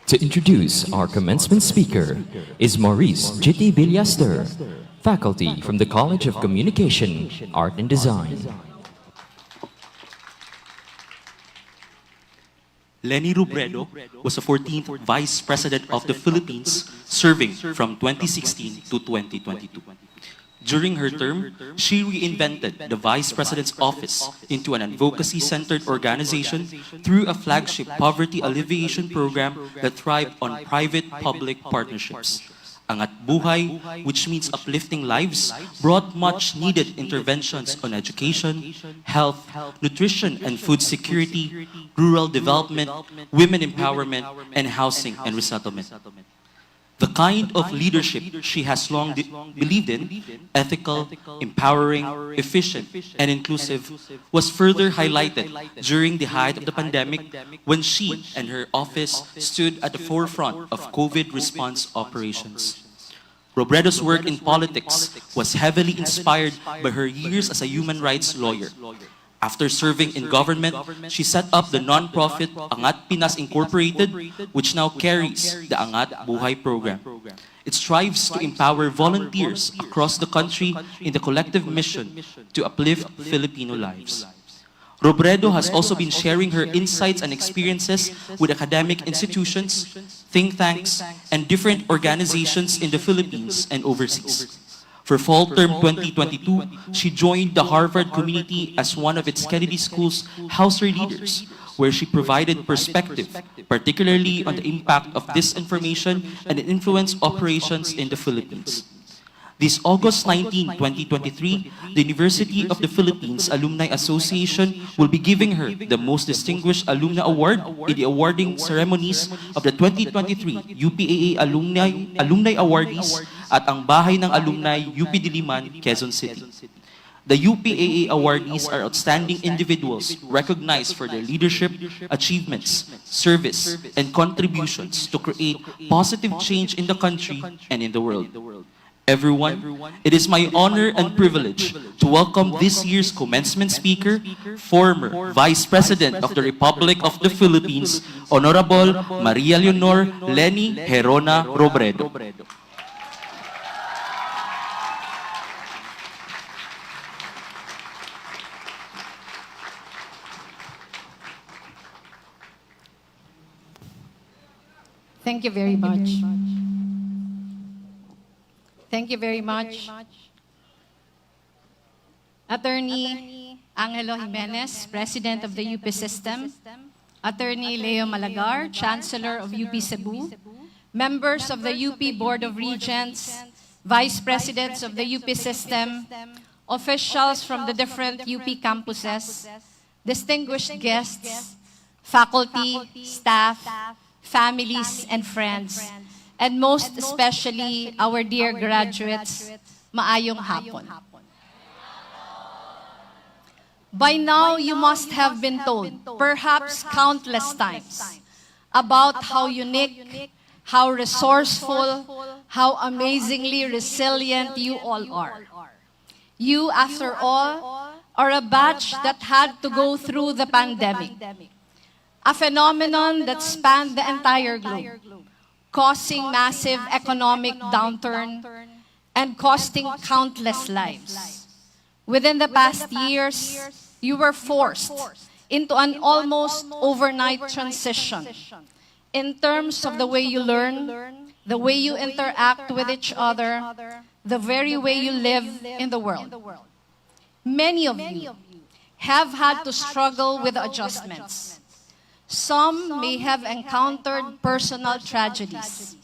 To introduce our commencement speaker is Maurice J.T. Billaster, faculty from the College of Communication, Art and Design. Leni Robredo was the 14th Vice President of the Philippines, serving from 2016 to 2022. During her term, she reinvented the Vice President's office into an advocacy-centered organization through a flagship poverty alleviation program that thrived on private-public partnerships. Angat Buhay, which means uplifting lives, brought much-needed interventions on education, health, nutrition and food security, rural development, women empowerment, and housing and resettlement. The kind of leadership she has long believed in, ethical, empowering, efficient, and inclusive, was further highlighted during the height of the pandemic when she and her office stood at the forefront of COVID response operations. Robredo's work in politics was heavily inspired by her years as a human rights lawyer. After serving in government, she set up the non-profit Angat Pinas Incorporated, which now carries the Angat Buhay program. It strives to empower volunteers across the country in the collective mission to uplift Filipino lives. Robredo has also been sharing her insights and experiences with academic institutions, think tanks, and different organizations in the Philippines and overseas. For fall term 2022, she joined the Harvard community as one of its Kennedy School's Hauser leaders, where she provided perspective, particularly on the impact of disinformation and influence operations in the Philippines. This August 19, 2023, the University of the Philippines Alumni Association will be giving her the Most Distinguished Alumna Award in the awarding ceremonies of the 2023 UPAA Alumni Awardees at ang Bahay ng Alumni UP Diliman, Quezon City. The UPAA awardees are outstanding individuals recognized for their leadership, achievements, service, and contributions to create positive change in the country and in the world. Everyone, it is my honor and privilege to welcome this year's commencement speaker, former Vice President of the Republic of the Philippines, Honorable Maria Leonor Leni Herona Robredo. Thank you very much. Thank you very much. Attorney Angelo Jimenez, President of the UP System. Attorney Leo Malagar, Chancellor of UP Cebu. Members of the UP Board of Regents, Vice Presidents of the UP System, officials from the different UP campuses, distinguished guests, faculty, staff, families, and friends, and most especially our dear graduates, maayong hapon. By now, you must have been told, perhaps countless times, about how unique, how resourceful, how amazingly resilient you all are. You, after all, are a batch that had to go through the pandemic, a phenomenon that spanned the entire globe, causing massive economic downturn and costing countless lives. Within the past years, you were forced into an almost overnight transition in terms of the way you learn, the way you interact with each other, the very way you live in the world. Many of you have had to struggle with adjustments. Some may have encountered personal tragedies.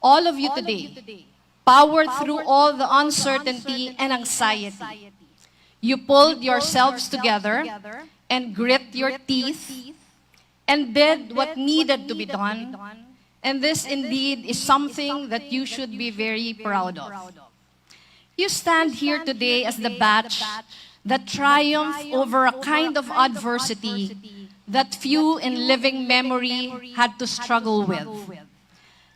All of you today powered through all the uncertainty and anxiety. You pulled yourselves together and grit your teeth and did what needed to be done. And this indeed is something that you should be very proud of. You stand here today as the batch that triumphed over a kind of adversity that few in living memory had to struggle with.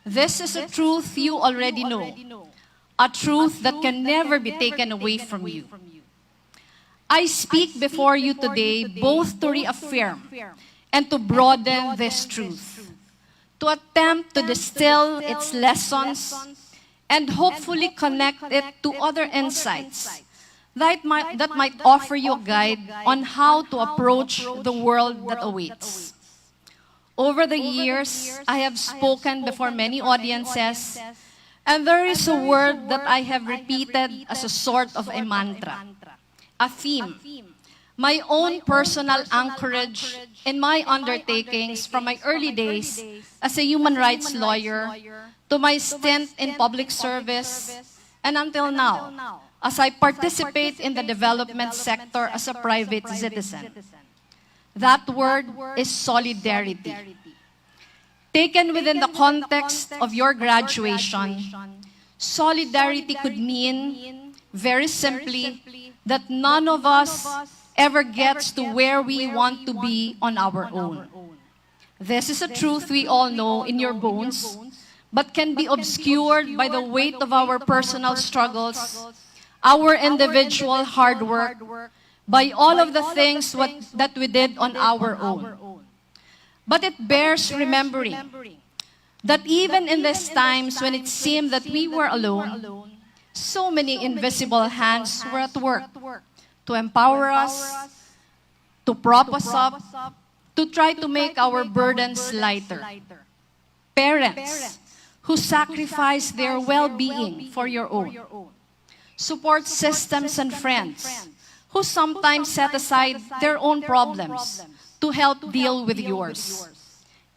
This is a truth you already know, a truth that can never be taken away from you. I speak before you today both to reaffirm and to broaden this truth, to attempt to distill its lessons and hopefully connect it to other insights that might offer you a guide on how to approach the world that awaits. Over the years, I have spoken before many audiences, and there is a word that I have repeated as a sort of a mantra, a theme, my own personal anchorage in my undertakings from my early days as a human rights lawyer to my stint in public service and until now, as I participate in the development sector as a private citizen. That word is solidarity. Taken within the context of your graduation, solidarity could mean, very simply, that none of us ever gets to where we want to be on our own. This is a truth we all know in your bones, but can be obscured by the weight of our personal struggles, our individual hard work, by all of the things that we did on our own. But it bears remembering that even in these times when it seemed that we were alone, so many invisible hands were at work to empower us, to prop us up, to try to make our burdens lighter. Parents who sacrifice their well-being for your own. Support systems and friends who sometimes set aside their own problems to help deal with yours.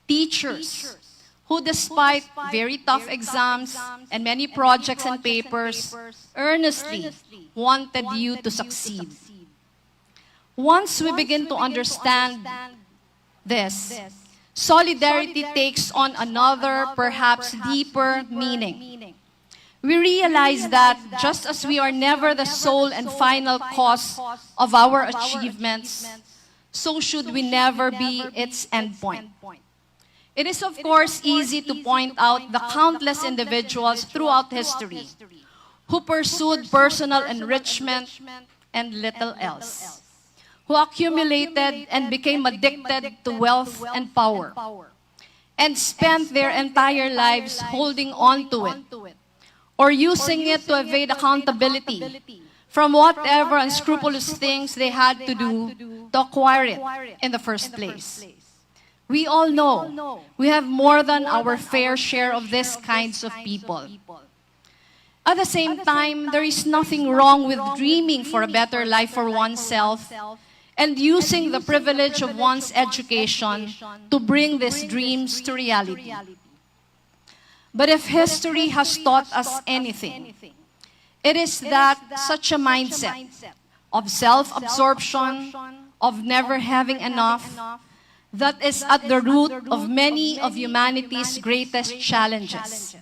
Teachers who, despite very tough exams and many projects and papers, earnestly wanted you to succeed. Once we begin to understand this, solidarity takes on another, perhaps deeper meaning. We realize that just as we are never the sole and final cause of our achievements, so should we never be its endpoint. It is, of course, easy to point out the countless individuals throughout history who pursued personal enrichment and little else, who accumulated and became addicted to wealth and power, and spent their entire lives holding on to it, or using it to evade accountability from whatever unscrupulous things they had to do to acquire it in the first place. We all know we have more than our fair share of these kinds of people. At the same time, there is nothing wrong with dreaming for a better life for oneself and using the privilege of one's education to bring these dreams to reality. But if history has taught us anything, it is that such a mindset of self-absorption, of never having enough, that is at the root of many of humanity's greatest challenges.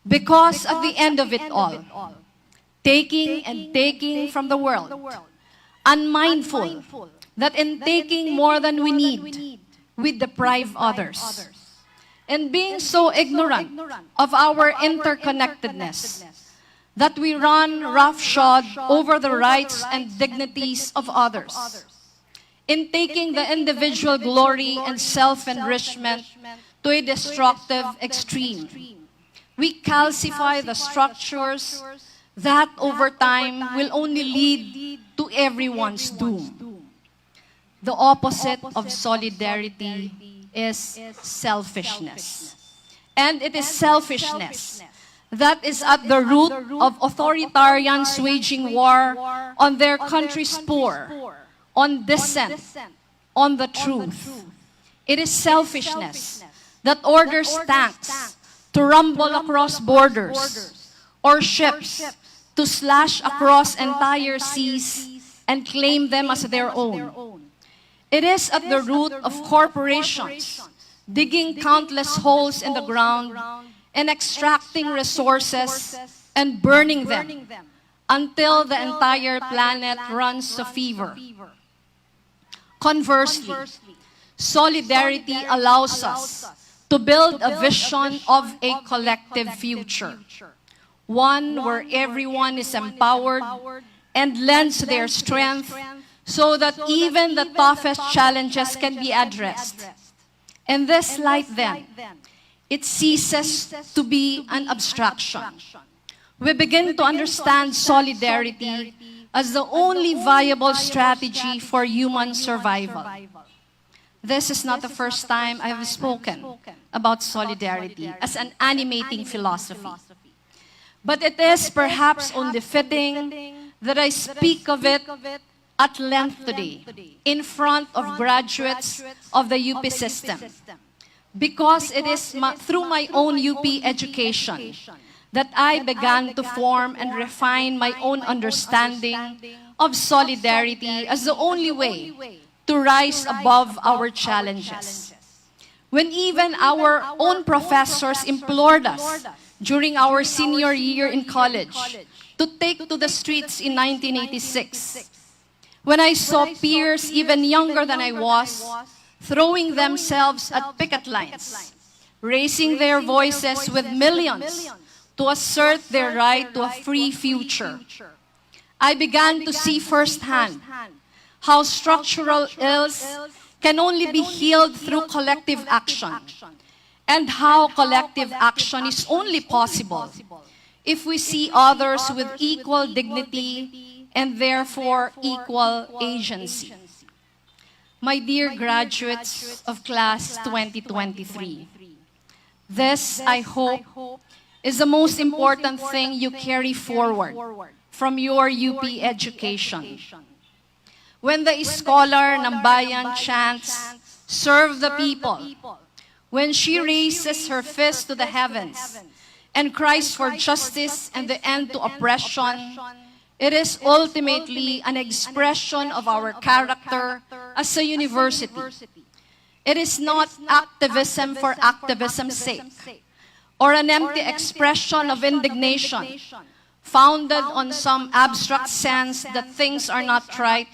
Because at the end of it all, taking and taking from the world, unmindful that in taking more than we need, we deprive others. And being so ignorant of our interconnectedness, that we run roughshod over the rights and dignities of others. In taking the individual glory and self-enrichment to a destructive extreme, we calcify the structures that over time will only lead to everyone's doom. The opposite of solidarity is selfishness. And it is selfishness that is at the root of authoritarians waging war on their country's poor, on dissent, on the truth. It is selfishness that orders tanks to rumble across borders or ships to slash across entire seas and claim them as their own. It is at the root of corporations digging countless holes in the ground and extracting resources and burning them until the entire planet runs a fever. Conversely, solidarity allows us to build a vision of a collective future, one where everyone is empowered and lends their strength so that even the toughest challenges can be addressed. And this light then, it ceases to be an abstraction. We begin to understand solidarity as the only viable strategy for human survival. This is not the first time I have spoken about solidarity as an animating philosophy. But it is perhaps only fitting that I speak of it at length today in front of graduates of the UP system, because it is through my own UP education that I began to form and refine my own understanding of solidarity as the only way to rise above our challenges. When even our own professors implored us during our senior year in college to take to the streets in 1986, when I saw peers even younger than I was throwing themselves at picket lines, raising their voices with millions to assert their right to a free future, I began to see firsthand how structural ills can only be healed through collective action, and how collective action is only possible if we see others with equal dignity and therefore equal agency. My dear graduates of class 2023, this, I hope, is the most important thing you carry forward from your UP education. When the scholar ng bayan chants, "Serve the people," when she raises her fist to the heavens and cries for justice and the end to oppression, it is ultimately an expression of our character as a university. It is not activism for activism's sake, or an empty expression of indignation founded on some abstract sense that things are not right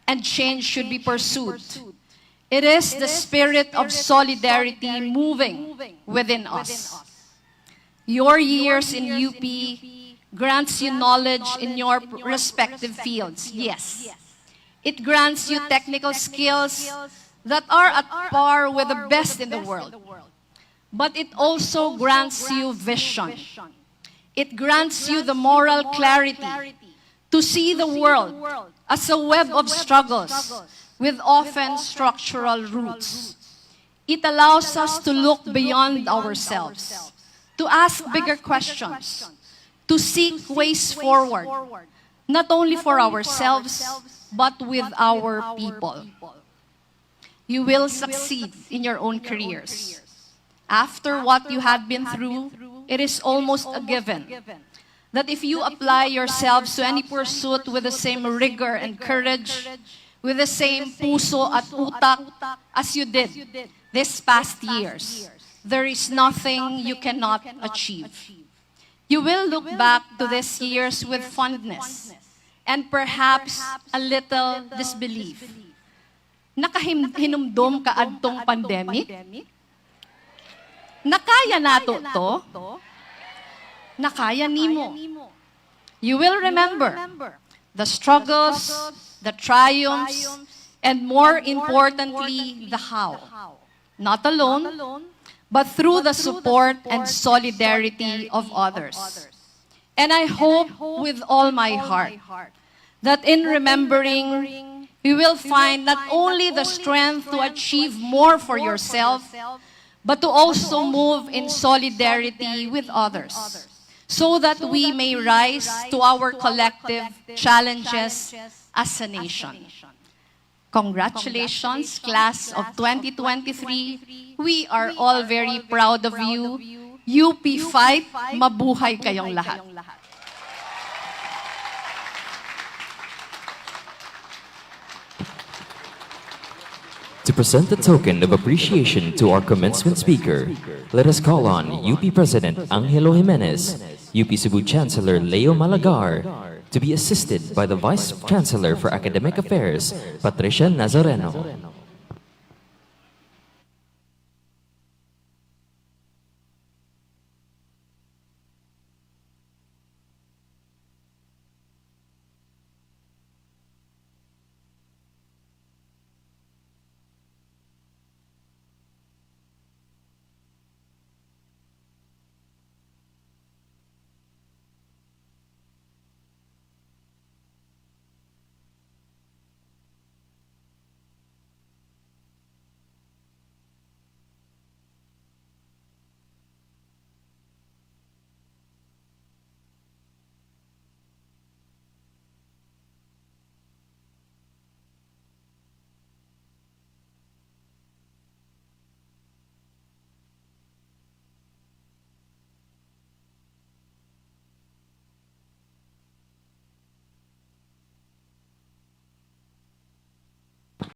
and change should be pursued. It is the spirit of solidarity moving within us. Your years in UP grants you knowledge in your respective fields, yes. It grants you technical skills that are at par with the best in the world. But it also grants you vision. It grants you the moral clarity to see the world as a web of struggles with often structural roots. It allows us to look beyond ourselves, to ask bigger questions, to seek ways forward, not only for ourselves, but with our people. You will succeed in your own careers. After what you have been through, it is almost a given that if you apply yourselves to any pursuit with the same rigor and courage, with the same puso at utak as you did this past years, there is nothing you cannot achieve. You will look back to these years with fondness and perhaps a little disbelief. Nakahinumdum ka adtong pandemic? Nakaya nato to? Nakaya nimo. You will remember the struggles, the triumphs, and more importantly, the how. Not alone, but through the support and solidarity of others. And I hope with all my heart that in remembering, you will find not only the strength to achieve more for yourself, but to also move in solidarity with others, so that we may rise to our collective challenges as a nation. Congratulations, class of 2023. We are all very proud of you. UP Fight, mabuhay kayong lahat. To present a token of appreciation to our commencement speaker, let us call on UP President Angelo Jimenez, UP Cebu Chancellor Leo Malagar, to be assisted by the Vice Chancellor for Academic Affairs, Patricia Nazareno.